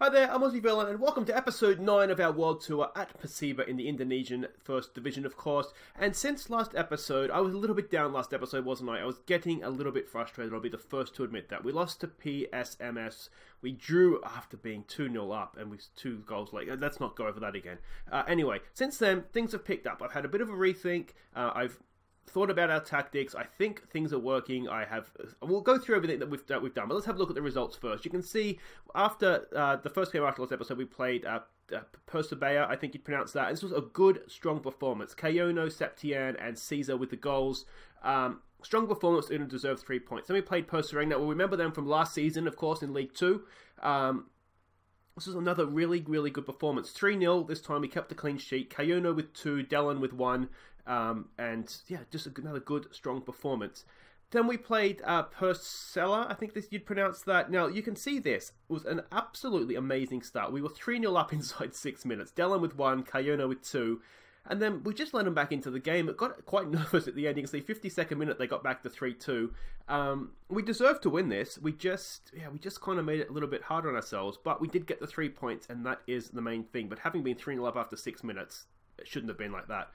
Hi there, I'm Aussie Villain, and welcome to episode 9 of our world tour at Persiba in the Indonesian First Division, of course. And since last episode, I was a little bit down last episode, wasn't I? I was getting a little bit frustrated, I'll be the first to admit that. We lost to PSMS, we drew after being 2-0 up, and we 2 goals late. Let's not go over that again. Anyway, since then, things have picked up. I've had a bit of a rethink, I've thought about our tactics. I think things are working. We'll go through everything that we've done, but let's have a look at the results first. You can see after the first game after last episode, we played Persebaya, I think you'd pronounce that. This was a good, strong performance. Cahyono, Septian, and Cesar with the goals. Strong performance, and deserved 3 points. Then we played Perserang. Now, we'll remember them from last season, of course, in League 2. This was another really, really good performance. 3-0 this time. We kept the clean sheet. Cahyono with 2, Delon with 1. And yeah, just another good, strong performance. Then we played Persela, I think you'd pronounce that. Now, you can see this was an absolutely amazing start. We were 3-0 up inside 6 minutes. Delon with 1, Cahyono with 2. And then we just let them back into the game. It got quite nervous at the end. You can see 52nd minute, they got back to 3-2. We deserved to win this. We just kind of made it a little bit harder on ourselves. But we did get the 3 points, and that is the main thing. But having been 3-0 up after 6 minutes, it shouldn't have been like that.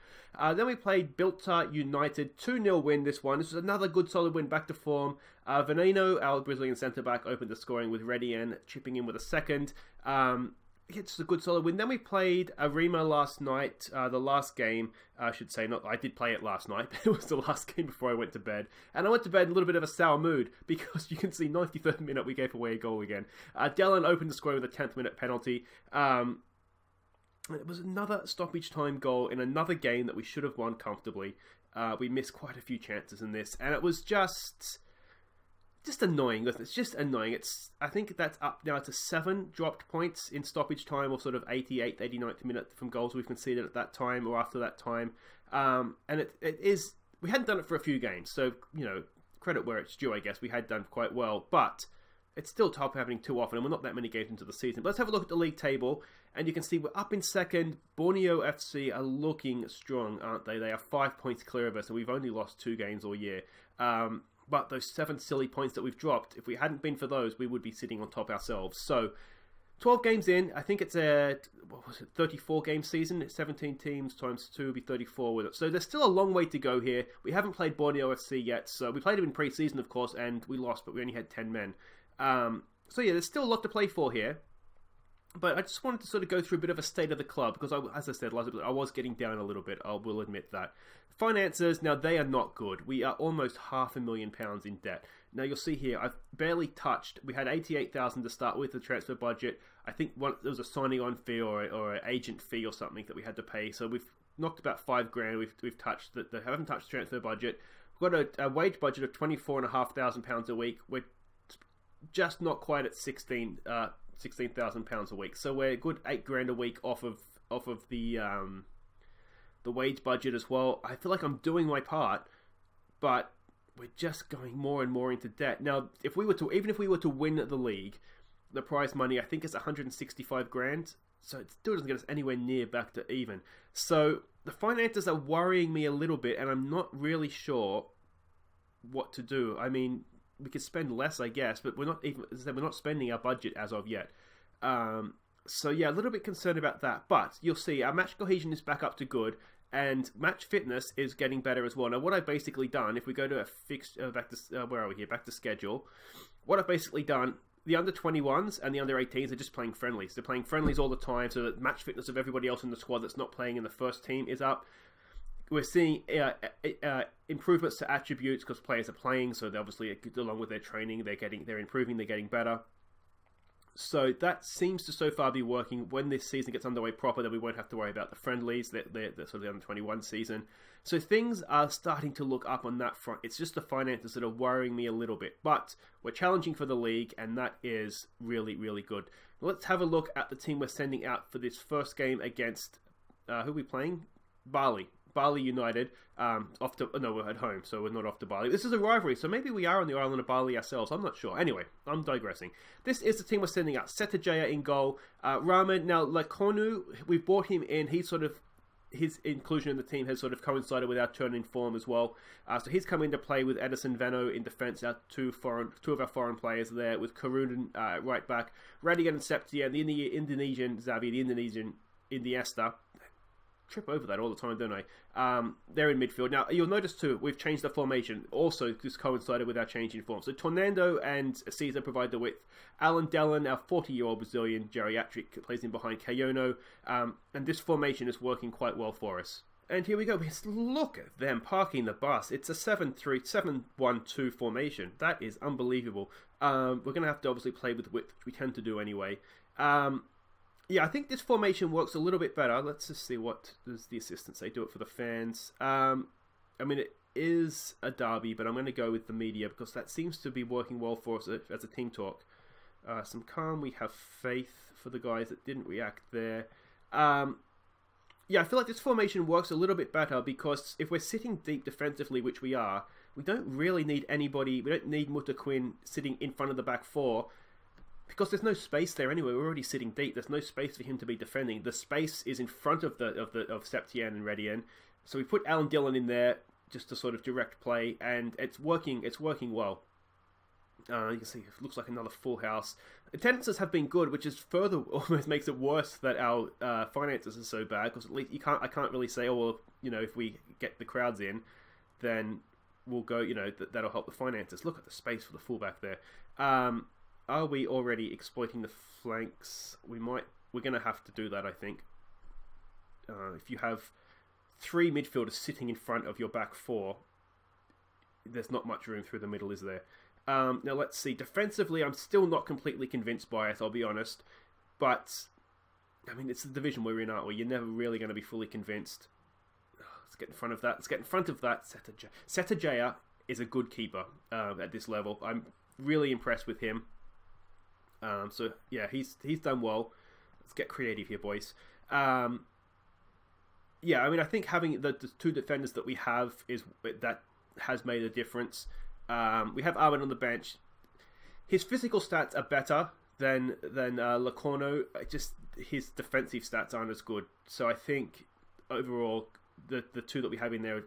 Then we played Blitar United, 2-0 win this one. This was another good solid win, back to form. Veneno, our Brazilian centre-back, opened the scoring with Redian chipping in with a second. It's a good solid win. Then we played Arima last night, the last game, I should say. I did play it last night, but it was the last game before I went to bed. And I went to bed in a little bit of a sour mood, because you can see 93rd minute we gave away a goal again. Delon opened the scoring with a 10th minute penalty. It was another stoppage time goal in another game that we should have won comfortably. We missed quite a few chances in this, and it was just annoying. It's just annoying. I think that's up now to 7 dropped points in stoppage time, or sort of 88th, 89th minute from goals we've conceded at that time or after that time. And it is, we hadn't done it for a few games, so, you know, credit where it's due, I guess. We had done quite well, but it's still tough happening too often, and we're not that many games into the season. But let's have a look at the league table, and you can see we're up in second. Borneo FC are looking strong, aren't they? They are 5 points clear of us, and we've only lost 2 games all year. But those 7 silly points that we've dropped, if we hadn't been for those, we would be sitting on top ourselves. So, 12 games in, I think it's a, 34-game season. It's 17 teams times 2 would be 34 with it. So there's still a long way to go here. We haven't played Borneo FC yet, so we played them in pre-season, of course, and we lost, but we only had 10 men. So yeah, there's still a lot to play for here. But I just wanted to sort of go through a bit of a state of the club, because as I said last episode, I was getting down a little bit, I will admit that. Finances, now they are not good. We are almost £500,000 in debt. Now you'll see here, I've barely touched, we had 88,000 to start with the transfer budget. I think there was a signing on fee or an agent fee or something that we had to pay. So we've knocked about 5 grand, we've touched, haven't touched the transfer budget. We've got a wage budget of £24,500 a week. We're just not quite at £16,000 a week, so we're a good 8 grand a week off of the wage budget as well. I feel like I'm doing my part, but we're just going more and more into debt. Now, even if we were to win the league, the prize money I think is 165 grand, so it still doesn't get us anywhere near back to even. So the finances are worrying me a little bit, and I'm not really sure what to do. I mean, we could spend less, I guess, but we're not even, as I said, we're not spending our budget as of yet. So yeah, a little bit concerned about that. But you'll see our match cohesion is back up to good, and match fitness is getting better as well. Now, what I've basically done, if we go to a fixed back to where are we here? Back to schedule. What I've basically done, the under 21s and the under 18s are just playing friendlies. They're playing friendlies all the time, so that match fitness of everybody else in the squad that's not playing in the first team is up. We're seeing improvements to attributes because players are playing, so they obviously, along with their training, they're improving, they're getting better. So that seems to so far be working. When this season gets underway proper, then we won't have to worry about the friendlies, the sort of the under-21 season. So things are starting to look up on that front. It's just the finances that are worrying me a little bit. But we're challenging for the league, and that is really, really good. Let's have a look at the team we're sending out for this first game against, who are we playing? Bali United, we're at home, so we're not off to Bali. This is a rivalry, so maybe we are on the island of Bali ourselves, I'm not sure. Anyway, I'm digressing. This is the team we're sending out. Setajaya in goal. Raman, now Lakonu, we've brought him in, his inclusion in the team has sort of coincided with our turn in form as well. So he's come into play with Edison Veno in defence, our two of our foreign players there, with Karun right back, Redian and Septian, the Indonesian Xavi, the Indonesian Iniesta. Trip over that all the time, don't I? They're in midfield. Now, you'll notice too, we've changed the formation. Also, this coincided with our change in form. So, Tornando and Cesar provide the width. Allann Delon, our 40-year-old Brazilian geriatric, plays in behind Cahyono. And this formation is working quite well for us. And here we go. Look at them parking the bus. It's a 7-1-2 formation. That is unbelievable. We're going to have to obviously play with width, which we tend to do anyway. Yeah, I think this formation works a little bit better. Let's just see what does the assistant say. Do it for the fans. I mean, it is a derby, but I'm going to go with the media because that seems to be working well for us as a team talk. Some calm. We have faith for the guys that didn't react there. Yeah, I feel like this formation works a little bit better because if we're sitting deep defensively, which we are, we don't really need anybody. We don't need Mutaquin sitting in front of the back four. Because there's no space there anyway. We're already sitting deep. There's no space for him to be defending. The space is in front of Septian and Redian. So we put Allann Delon in there just to sort of direct play, and it's working. It's working well. You can see it looks like another full house. Attendances have been good, which is further almost makes it worse that our finances are so bad. Because at least I can't really say, oh well, you know, if we get the crowds in, then we'll go. You know, that'll help the finances. Look at the space for the fullback there. Are we already exploiting the flanks? We're going to have to do that, I think. If you have three midfielders sitting in front of your back four, there's not much room through the middle, is there? Now, let's see. Defensively, I'm still not completely convinced by it, I'll be honest. But, I mean, it's the division we're in, aren't we? You're never really going to be fully convinced. Let's get in front of that. Let's get in front of that. Settajaya is a good keeper at this level. I'm really impressed with him. So yeah, he's done well. Let's get creative here, boys. Yeah, I mean, I think having the two defenders that we have has made a difference. We have Armin on the bench. His physical stats are better than Lacorno. Just his defensive stats aren't as good. So I think overall the two that we have in there,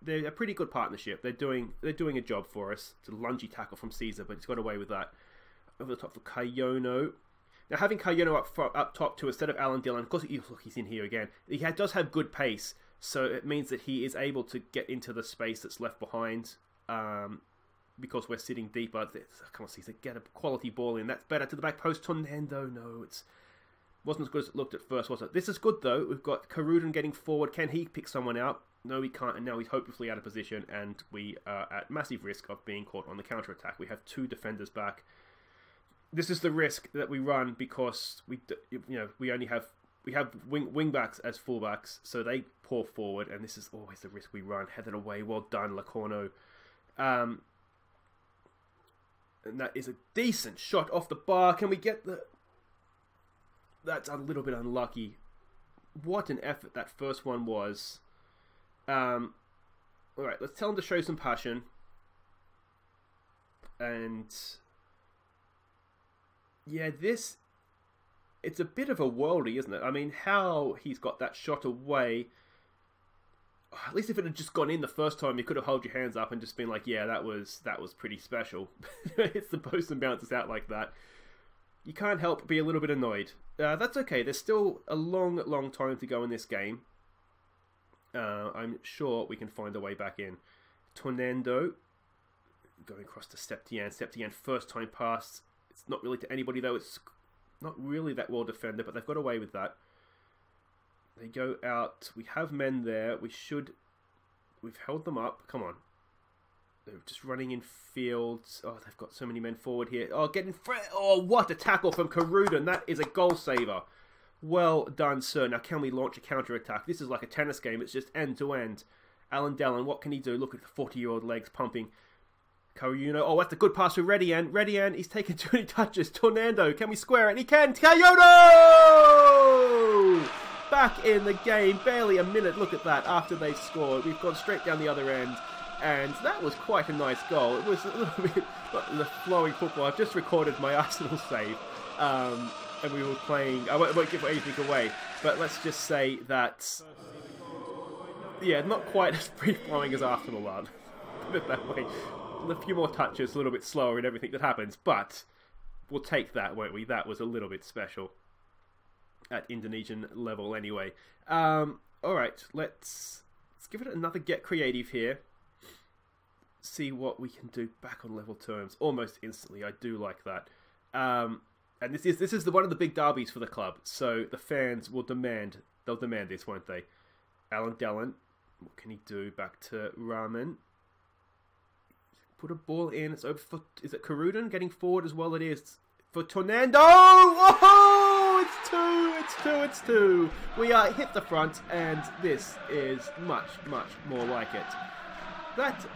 they're a pretty good partnership. They're doing a job for us. It's a lungy tackle from Cesar, but he's got away with that. Over the top for Cahyono. Now, having Cahyono up top too, instead of Allann Delon, of course, look, he's in here again. He does have good pace, so it means that he is able to get into the space that's left behind because we're sitting deeper. Come on, Cesar, get a quality ball in. That's better to the back post. Tornando, no, it wasn't as good as it looked at first, was it? This is good, though. We've got Karun getting forward. Can he pick someone out? No, he can't, and now he's hopelessly out of position, and we are at massive risk of being caught on the counter-attack. We have two defenders back. This is the risk that we run because we have wing backs as fullbacks, so they pour forward, and this is always the risk we run. Headed away, well done, Lacorno. And that is a decent shot off the bar. Can we get the? That's a little bit unlucky. What an effort that first one was. All right, let's tell him to show some passion. And yeah, it's a bit of a worldie, isn't it? I mean, how he's got that shot away. At least if it had just gone in the first time, you could have held your hands up and just been like, yeah, that was pretty special. It's the post and bounces out like that. You can't help but be a little bit annoyed. That's okay. There's still a long time to go in this game. I'm sure we can find a way back in. Tornando going across to Septian. Septian first time pass. It's not really to anybody though. It's not really that well defended, but they've got away with that. They go out. We have men there. We've held them up. Come on. They're just running in fields. Oh, they've got so many men forward here. Oh, getting oh, what a tackle from Karuden. That is a goal saver. Well done, sir. Now, can we launch a counter-attack? This is like a tennis game. It's just end-to-end. Allann Delon, what can he do? Look at the 40-year-old legs pumping. Cahyono. Oh, that's a good pass for Redian. Redian, he's taken too many touches. Tornando, can we square it? And he can. Cahyono! Back in the game. Barely a minute. Look at that. After they've scored, we've gone straight down the other end. And that was quite a nice goal. It was a little bit the flowing football. I've just recorded my Arsenal save. And we were playing... I won't give anything away. But let's just say that Yeah, not quite as free-flowing as Arsenal are. Put it that way. A few more touches, a little bit slower in everything that happens, but we'll take that, won't we? That was a little bit special at Indonesian level anyway. Alright, let's give it another get creative here. See what we can do back on level terms almost instantly. I do like that. And this is one of the big derbies for the club, so the fans will demand this, won't they? Allann Delon, what can he do? Back to Rahman. Put a ball in. It's over for, is it Karuden getting forward as well? It is for Tornado. Oh, it's two. We hit the front, and this is much more like it. That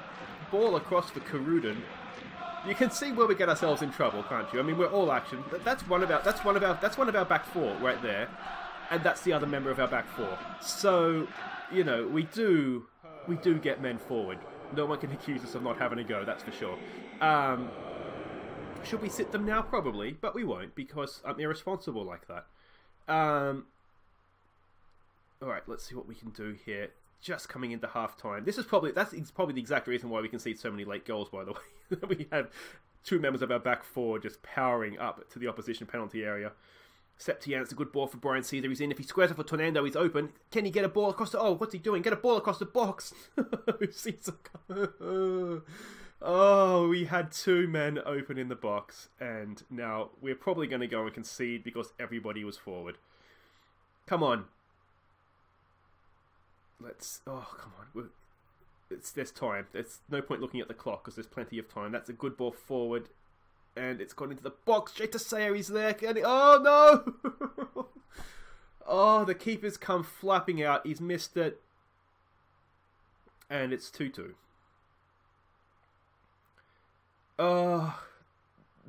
ball across for Karuden. You can see where we get ourselves in trouble, can't you? I mean, we're all action. That's one of our back four right there, and that's the other member of our back four. So, you know, we do get men forward. No one can accuse us of not having a go, that's for sure. Should we sit them now? Probably, but we won't because I'm irresponsible like that. Alright, let's see what we can do here. Just coming into half-time. That's probably the exact reason why we concede so many late goals, by the way. We have two members of our back four just powering up to the opposition penalty area. Septian, it's a good ball for Bryan. Cesar, he's in. If he squares it for Tornado, he's open. Can he get a ball across the... Oh, what's he doing? Get a ball across the box. Cesar. Oh, we had two men open in the box. And now we're probably going to go and concede because everybody was forward. Come on. Let's... Oh, come on. There's time. There's no point looking at the clock because there's plenty of time. That's a good ball forward. And it's gone into the box. Straight to Cesar, he's there. Oh, no! Oh, the keeper's come flapping out. He's missed it. And it's 2-2. Oh,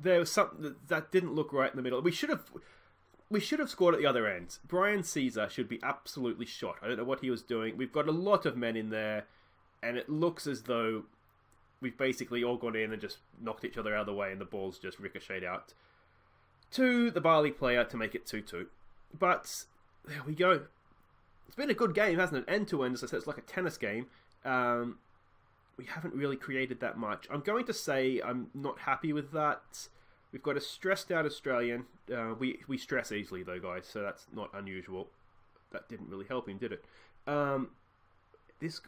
there was something that didn't look right in the middle. We should have scored at the other end. Bryan Cesar should be absolutely shot. I don't know what he was doing. We've got a lot of men in there. And it looks as though we've basically all gone in and just knocked each other out of the way and the ball's just ricocheted out to the Bali player to make it 2-2. But there we go. It's been a good game, hasn't it? End to end, as I said, it's like a tennis game. We haven't really created that much. I'm going to say I'm not happy with that. We've got a stressed out Australian. We stress easily though, guys, so that's not unusual. That didn't really help him, did it? This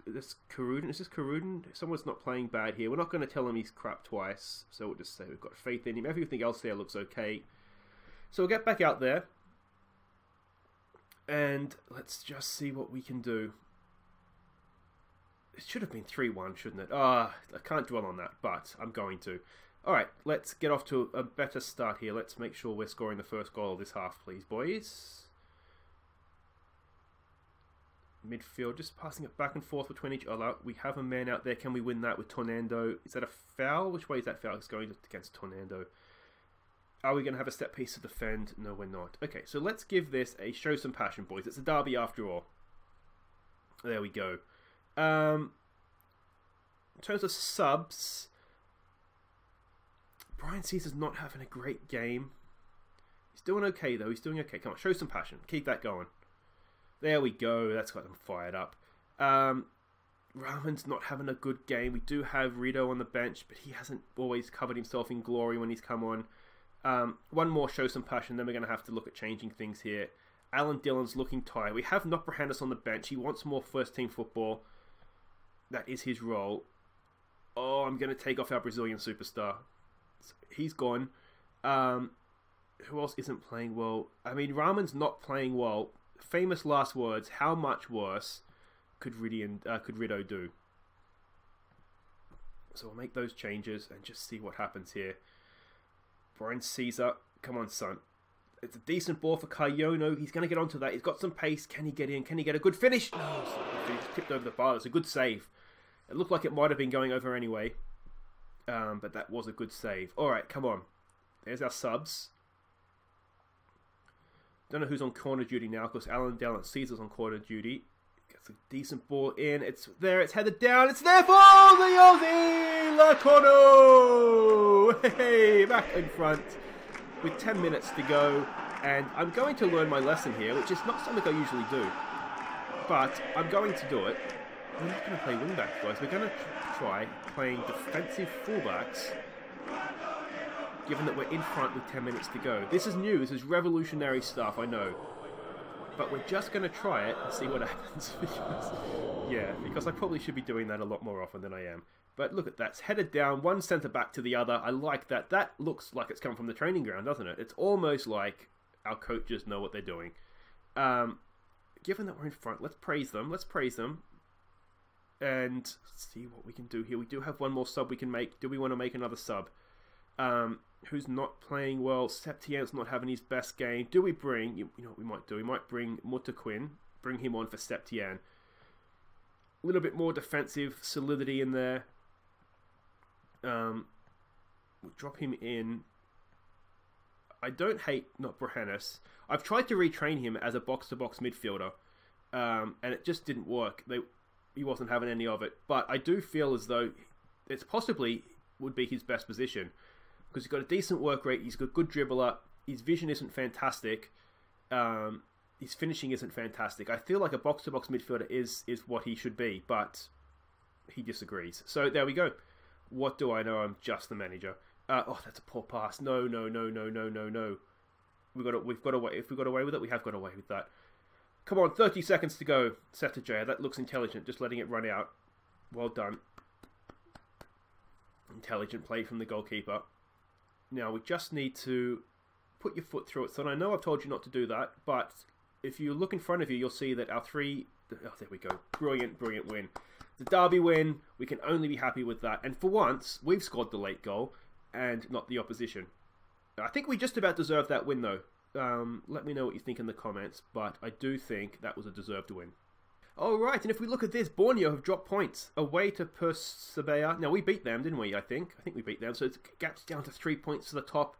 Karuden, is this Karuden? Someone's not playing bad here. We're not going to tell him he's crap twice, so we'll just say we've got faith in him. Everything else there looks okay. So we'll get back out there, and let's just see what we can do. It should have been 3-1, shouldn't it? I can't dwell on that, but I'm going to. Alright, let's get off to a better start here. Let's make sure we're scoring the first goal of this half, please, boys. Midfield, just passing it back and forth between each other. We have a man out there. Can we win that with Tornado? Is that a foul? Which way is that foul? It's going against Tornado. Are we going to have a set piece to defend? No, we're not. Okay, so let's give this a show some passion, boys. It's a derby after all. There we go. In terms of subs, Bryan Cesar's not having a great game. He's doing okay, though. He's doing okay. Come on, show some passion. Keep that going. There we go. That's got them fired up. Rahman's not having a good game. We do have Rito on the bench, but he hasn't always covered himself in glory when he's come on. One more show some passion, then we're going to have to look at changing things here. Allann Dillon's looking tired. We have Noprahandis on the bench. He wants more first-team football. That is his role. Oh, I'm going to take off our Brazilian superstar. He's gone. Who else isn't playing well? I mean, Rahman's not playing well. Famous last words. How much worse could Rito do? So we'll make those changes and just see what happens here. Bryan Cesar, come on, son. It's a decent ball for Cahyono. He's going to get onto that. He's got some pace. Can he get in? Can he get a good finish? No, he's tipped over the bar. It's a good save. It looked like it might have been going over anyway. But that was a good save. Alright, come on. There's our subs. Don't know who's on corner duty now because Allann Delon Cesar's on corner duty. Gets a decent ball in. It's there. It's headed down. It's there for the Aussie! La Corno! Hey, back in front with 10 minutes to go. And I'm going to learn my lesson here, which is not something I usually do. But I'm going to do it. we're not going to play wing-backs, guys. We're going to try playing defensive fullbacks, given that we're in front with 10 minutes to go. This is new. This is revolutionary stuff, I know. But we're just going to try it and see what happens. because I probably should be doing that a lot more often than I am. But look at that. It's headed down, one centre-back to the other. I like that. That looks like it's come from the training ground, doesn't it? It's almost like our coaches know what they're doing. Given that we're in front, let's praise them. And see what we can do here. We do have one more sub we can make. Do we want to make another sub? Who's not playing well? Septien's not having his best game. Do we bring... You know what we might do? We might bring Mutaquin. Bring him on for Septien. A little bit more defensive solidity in there. We'll drop him in. I don't hate Bryanus. I've tried to retrain him as a box-to-box midfielder. And it just didn't work. He wasn't having any of it. But I do feel as though it's possibly would be his best position. Because he's got a decent work rate. He's got a good dribbler. His vision isn't fantastic. His finishing isn't fantastic. I feel like a box-to-box midfielder is what he should be. But he disagrees. So there we go. What do I know? I'm just the manager. Oh, that's a poor pass. No. We've got away. If we got away with it, we have got away with that. Come on, 30 seconds to go. Setterjaya, that looks intelligent. Just letting it run out. Well done. Intelligent play from the goalkeeper. Now, we just need to put your foot through it. So I know I've told you not to do that, but if you look in front of you, you'll see that our three... Oh, there we go. Brilliant win. The derby win, we can only be happy with that. And for once, we've scored the late goal and not the opposition. I think we just about deserved that win, though. Let me know what you think in the comments, but I do think that was a deserved win. Alright, and if we look at this, Borneo have dropped points away to Persebaya. Now, we beat them, didn't we, I think? I think we beat them, so it gaps down to 3 points to the top.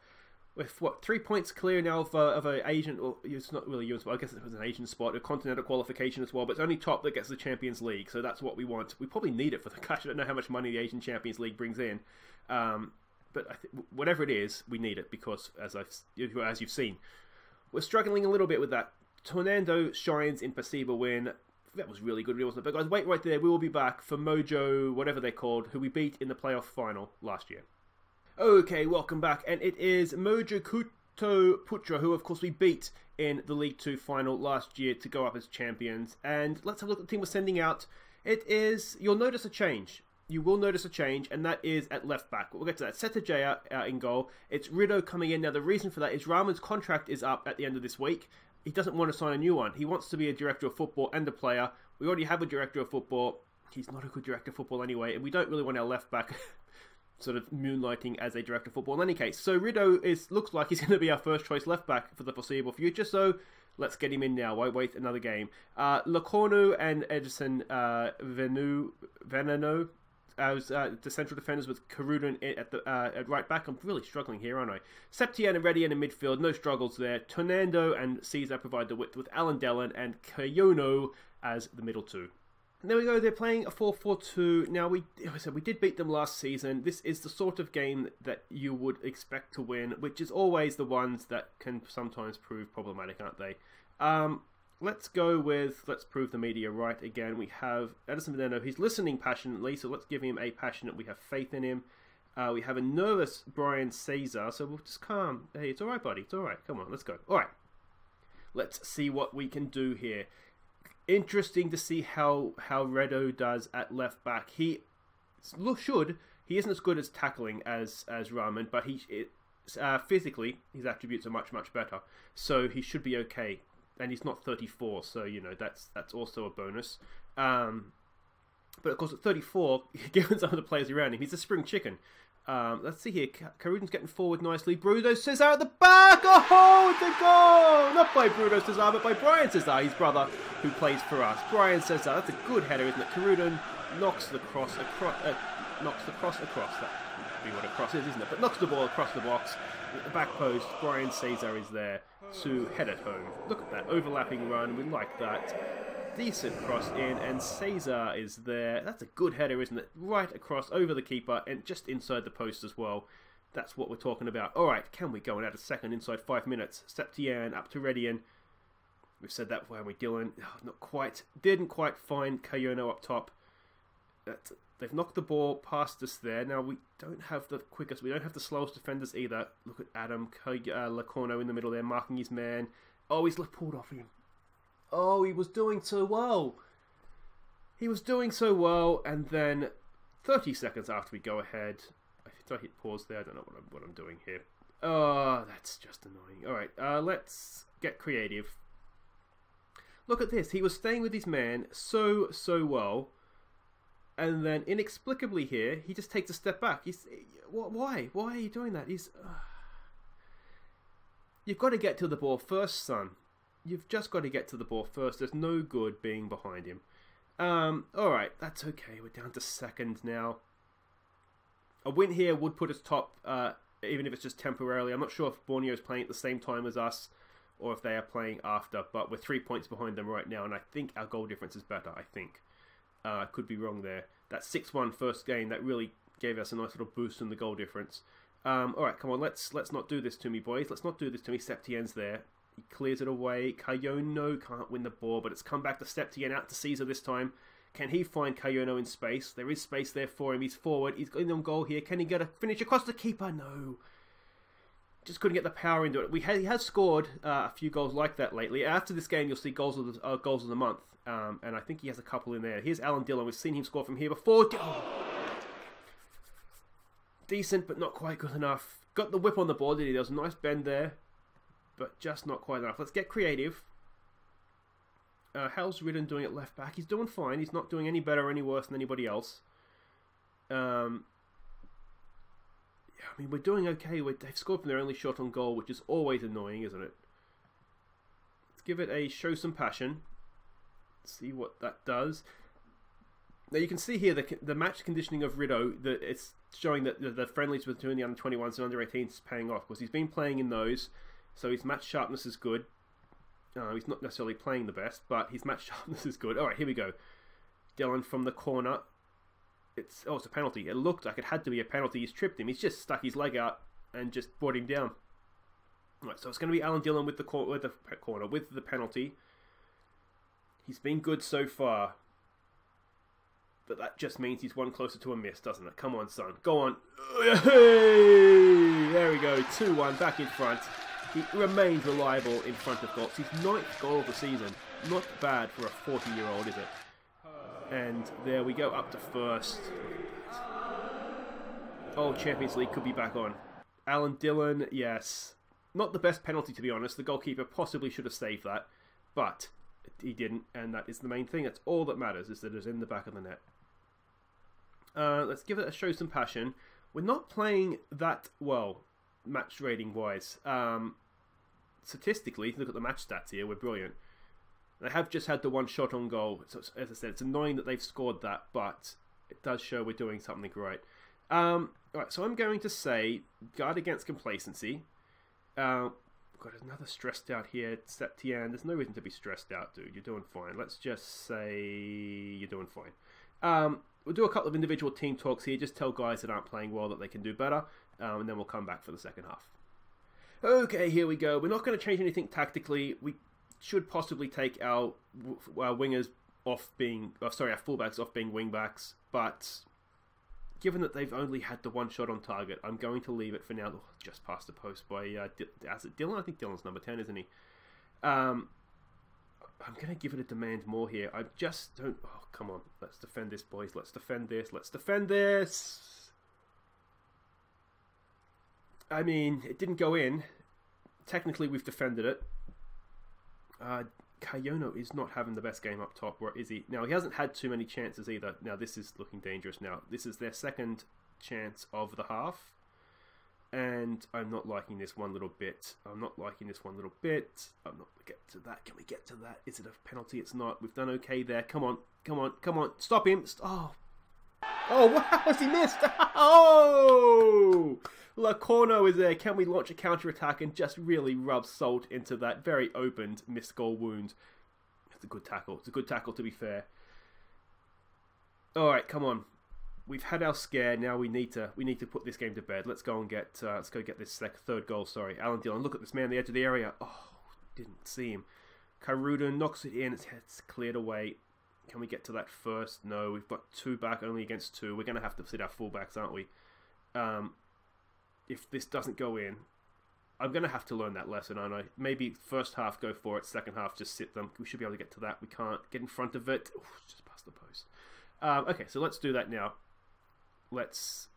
With, 3 points clear now of an Asian, or it's not really US, but I guess it was an Asian spot, a continental qualification as well, but it's only top that gets the Champions League, so that's what we want. We probably need it for the cash. I don't know how much money the Asian Champions League brings in, but I think whatever it is, we need it, because as you've seen, we're struggling a little bit with that. Tornado shines in Persiba win. That was really good, wasn't it? But guys, wait right there. We will be back for Mojo, whatever they're called, who we beat in the playoff final last year. Okay, welcome back. And it is Mojokerto Putra, who of course we beat in the League 2 final last year to go up as champions. And let's have a look at the team we're sending out. It is, you'll notice a change. You will notice a change, and that is at left back. We'll get to that. Setterjaya in goal. It's Rido coming in. Now, the reason for that is Rahman's contract is up at the end of this week. He doesn't want to sign a new one. He wants to be a director of football and a player. We already have a director of football. He's not a good director of football anyway, and we don't really want our left back sort of moonlighting as a director of football in any case. So Rido looks like he's going to be our first choice left back for the foreseeable future, so let's get him in now. Why wait another game? Lacornu and Edison Veneno as the central defenders with Karudin at right back. I'm really struggling here, aren't I? Septien and Redian in midfield, no struggles there. Tornado and Cesar provide the width with Allann, Delon and Cahyono as the middle two. And there we go, they're playing a 4-4-2. Now, we did beat them last season. This is the sort of game that you would expect to win, which is always the ones that can sometimes prove problematic, aren't they? Let's go with, let's prove the media right again. We have Edison Veneno, he's listening passionately, so let's give him a passionate, we have faith in him. We have a nervous Bryan Cesar, so we'll just calm. Hey, it's alright, buddy, it's alright, come on, let's go. Alright, let's see what we can do here. Interesting to see how Redo does at left back. He isn't as good as tackling as Rahman, but physically, his attributes are much, much better. So he should be okay. And he's not 34, so, you know, that's also a bonus. But, of course, at 34, given some of the players around him, he's a spring chicken. Let's see here. Karudin's getting forward nicely. Bruno Cesar at the back! Oh, it's a goal! Not by Bruno Cesar, but by Bryan Cesar, his brother, who plays for us. Bryan Cesar, that's a good header, isn't it? Karudin knocks the cross across. That would be what a cross is, isn't it? But knocks the ball across the box. At the back post, Bryan Cesar is there to head it home. Look at that overlapping run. We like that. Decent cross in, and Cesar is there. That's a good header, isn't it? Right across over the keeper and just inside the post as well. That's what we're talking about. Alright, can we go and add a second inside 5 minutes? Septien up to Redian. We've said that, where we Dylan? Oh, not quite. Didn't quite find Cahyono up top. They've knocked the ball past us there. Now, we don't have the quickest, we don't have the slowest defenders either. Look at Adam Lacorno in the middle there, marking his man. Oh, he's pulled off him. Oh, he was doing so well. He was doing so well, and then 30 seconds after we go ahead, I hit pause there. I don't know what I'm doing here. Oh, that's just annoying. All right, let's get creative. Look at this. He was staying with his man so well, and then inexplicably here, he just takes a step back. Why? Why are you doing that? You've got to get to the ball first, son. You've just got to get to the ball first. There's no good being behind him. Alright, that's okay. We're down to second now. A win here would put us top, even if it's just temporarily. I'm not sure if Borneo's playing at the same time as us, or if they are playing after, but we're 3 points behind them right now, and I think our goal difference is better, I think. I could be wrong there. That 6-1 first game, that really gave us a nice little boost in the goal difference. Alright, come on, let's not do this to me, boys. Let's not do this to me. Septien's there. He clears it away. Cahyono can't win the ball, but it's come back to Septien, out to Cesar this time. Can he find Cahyono in space? There is space there for him. He's forward. He's in on goal here. Can he get a finish across the keeper? No. Just couldn't get the power into it. He has scored a few goals like that lately. After this game, you'll see goals of the month. And I think he has a couple in there. Here's Allann Delon. We've seen him score from here before. Oh. Decent, but not quite good enough. Got the whip on the ball, did he? There was a nice bend there, but just not quite enough. Let's get creative. How's Redian doing at left back? He's doing fine. He's not doing any better or any worse than anybody else. Yeah, I mean, we're doing okay. They've scored from their only shot on goal, which is always annoying, isn't it? Let's give it a show some passion. See what that does. Now you can see here the match conditioning of Rido, that it's showing that the friendlies between the under-21s and under-18s is paying off, because he's been playing in those, so his match sharpness is good. He's not necessarily playing the best, but his match sharpness is good. Alright, here we go. Delon from the corner. It's a penalty. It looked like it had to be a penalty. He's tripped him. He's just stuck his leg out and just brought him down. Alright, so it's going to be Allann Delon with the penalty. He's been good so far. But that just means he's one closer to a miss, doesn't it? Come on, son. Go on. Hey! There we go. 2-1, back in front. He remained reliable in front of goals. His 9th goal of the season. Not bad for a 40-year-old, is it? And there we go, up to first. Oh, Champions League could be back on. Allann Delon, yes. Not the best penalty, to be honest. The goalkeeper possibly should have saved that. But he didn't, and that is the main thing. That's all that matters, is that it's in the back of the net. Let's give it a show some passion. We're not playing that well, match rating wise. Statistically, if you look at the match stats here, we're brilliant. They have just had the one shot on goal. So, as I said, it's annoying that they've scored that, but it does show we're doing something right. Alright, so I'm going to say guard against complacency. Got another stressed out here, Septien. There's no reason to be stressed out, dude. You're doing fine. Let's just say you're doing fine. We'll do a couple of individual team talks here. Just tell guys that aren't playing well that they can do better. And then we'll come back for the second half. Okay, here we go. We're not going to change anything tactically. We should possibly take our wingers off being... our fullbacks off being wingbacks. But given that they've only had the one shot on target, I'm going to leave it for now. Oh, just past the post by... is it Delon? I think Delon's number 10, isn't he? I'm going to give it a demand more here. I just don't... oh, come on. Let's defend this, boys. Let's defend this. Let's defend this. I mean, it didn't go in. Technically, we've defended it. Cahyono is not having the best game up top, or is he? Now, he hasn't had too many chances either. Now, this is looking dangerous now. This is their second chance of the half. And I'm not liking this one little bit. I'm not liking this one little bit. I'm not going to get to that. Can we get to that? Is it a penalty? It's not. We've done okay there. Come on. Come on. Come on. Stop him. Oh. Oh, wow. Has he missed? Oh! Lacorno is there. Can we launch a counter-attack and just really rub salt into that very opened missed goal wound? It's a good tackle. It's a good tackle, to be fair. Alright, come on. We've had our scare. Now we need to put this game to bed. Let's go and get this third goal. Sorry, Allann Delon. Look at this man on the edge of the area. Oh, didn't see him. Redian knocks it in. It's cleared away. Can we get to that first? No, we've got 2 back, only against 2. We're going to have to sit our fullbacks, aren't we? If this doesn't go in, I'm going to have to learn that lesson, aren't I? Maybe first half go for it, second half just sit them. We should be able to get to that. We can't get in front of it. Oof, just past the post. Okay, so let's do that now. Let's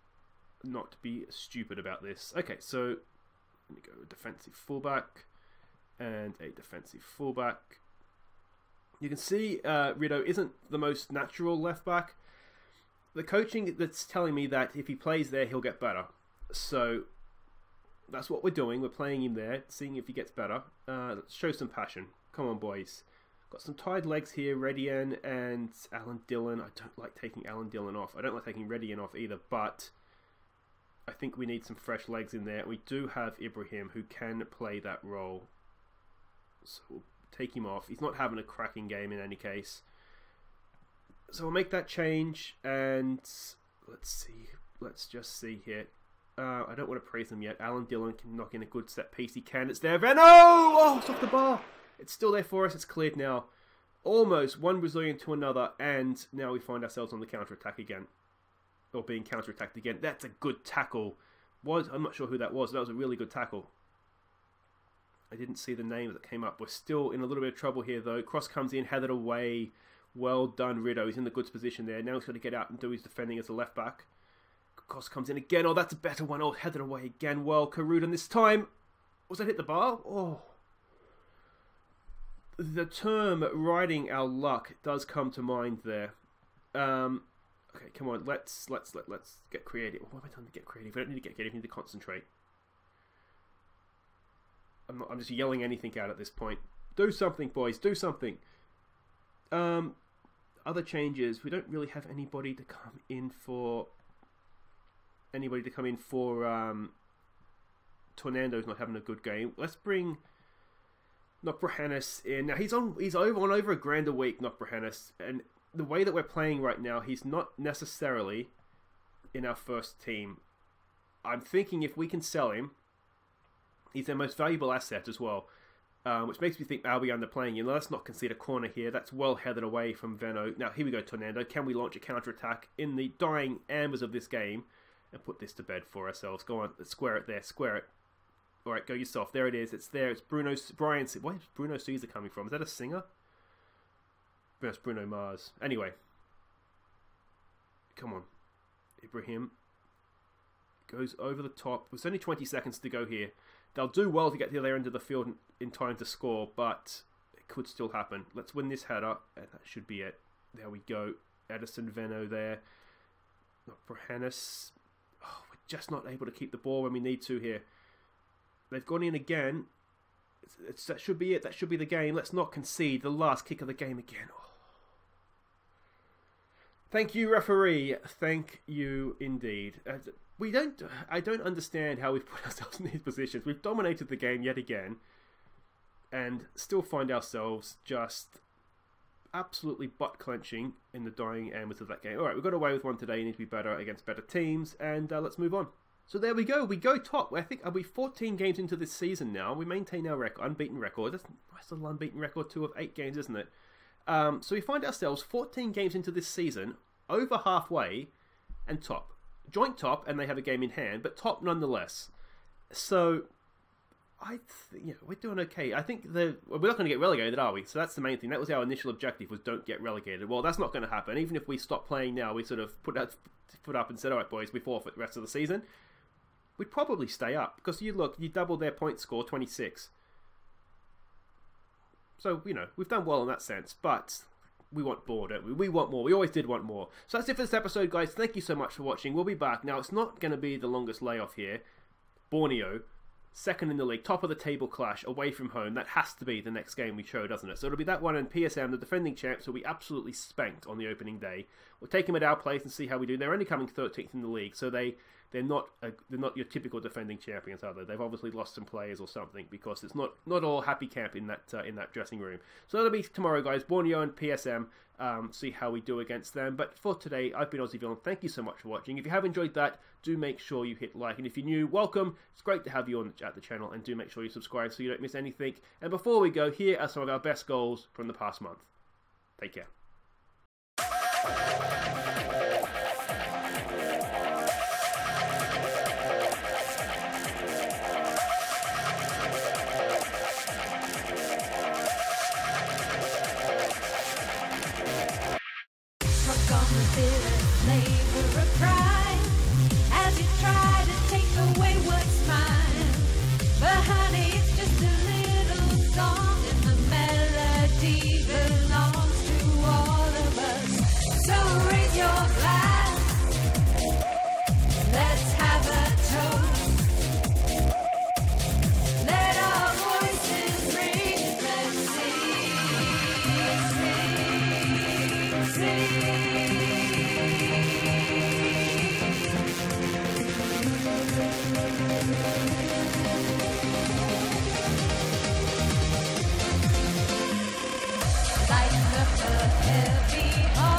not be stupid about this. Okay, so let me go defensive fullback and a defensive fullback. You can see Rido isn't the most natural left back. The coaching that's telling me that if he plays there, he'll get better. So that's what we're doing. We're playing him there, seeing if he gets better. Let's show some passion. Come on, boys. Got some tied legs here, Redian and Allann Delon. I don't like taking Allann Delon off. I don't like taking Redian off either, but I think we need some fresh legs in there. We do have Ibrahim who can play that role. So we'll take him off. He's not having a cracking game in any case. So we'll make that change and let's see. Let's just see here. I don't want to praise him yet. Allann Delon can knock in a good set piece. He can. It's there. Veno! Oh, it's off the bar. It's still there for us. It's cleared now. Almost one Brazilian to another. And now we find ourselves on the counter-attack again. Or being counter-attacked again. That's a good tackle. I'm not sure who that was. That was a really good tackle. I didn't see the name that came up. We're still in a little bit of trouble here, though. Cross comes in, headed away. Well done, Rido. He's in the goods position there. Now he's got to get out and do his defending as a left back. Cross comes in again. Oh, that's a better one. Oh, headed away again. Well, Karudan this time. Was that hit the bar? Oh. The term riding our luck does come to mind there. Okay, come on. Let's get creative. What am I doing to get creative? We don't need to get creative. We need to concentrate. I'm just yelling anything out at this point. Do something, boys. Do something. Other changes. We don't really have anybody to come in for. Tornando's not having a good game. Let's bring Nokbrahanis in. Now he's over a grand a week, Nokbrahanis, and the way that we're playing right now, he's not necessarily in our first team. I'm thinking if we can sell him, he's our most valuable asset as well. Which makes me think I'll be underplaying him. Let's not concede a corner here. That's well headed away from Veno. Now here we go, Tornando. Can we launch a counter-attack in the dying ambers of this game and put this to bed for ourselves? Go on, let's square it there. Square it. Alright, go yourself. There it is. It's there. It's Bryan. Where is Bruno Cesar coming from? Is that a singer? That's Bruno Mars. Anyway. Come on. Ibrahim goes over the top. There's only 20 seconds to go here. They'll do well to get to the other end of the field in time to score, but it could still happen. Let's win this header, and that should be it. There we go. Edison Veno there. Nokbrahanis. Oh, we're just not able to keep the ball when we need to here. They've gone in again. That should be it. That should be the game. Let's not concede the last kick of the game again. Oh. Thank you, referee. Thank you indeed. I don't understand how we've put ourselves in these positions. We've dominated the game yet again, and still find ourselves just absolutely butt clenching in the dying embers of that game. All right, we've got away with one today. You need to be better against better teams, and let's move on. So there we go. We go top. I think, are we 14 games into this season now? We maintain our unbeaten record. That's a little unbeaten record, 2 of 8 games, isn't it? So we find ourselves 14 games into this season, over halfway, and top. Joint top, and they have a game in hand, but top nonetheless. So, we're doing okay. I think we're not going to get relegated, are we? So that's the main thing. That was our initial objective, was don't get relegated. Well, that's not going to happen. Even if we stop playing now, we sort of put up and said, all right, boys, we forfeit the rest of the season. We'd probably stay up, because you doubled their point score, 26. So, we've done well in that sense, but we want more, don't we? We want more. We always did want more. So that's it for this episode, guys. Thank you so much for watching. We'll be back. Now, it's not going to be the longest layoff here. Borneo, second in the league, top of the table clash, away from home. That has to be the next game we show, doesn't it? So it'll be that one, and PSM, the defending champs, will be absolutely spanked on the opening day. We'll take them at our place and see how we do. They're only coming 13th in the league, so they're not your typical defending champions, are they? They've obviously lost some players or something, because it's not all happy camp in that dressing room. So that'll be tomorrow, guys. Borneo and PSM. See how we do against them. But for today, I've been Aussie Villain. Thank you so much for watching. If you have enjoyed that, do make sure you hit like. And if you're new, welcome. It's great to have you at the channel. And do make sure you subscribe so you don't miss anything. And before we go, here are some of our best goals from the past month. Take care. Lighten up the heavy heart.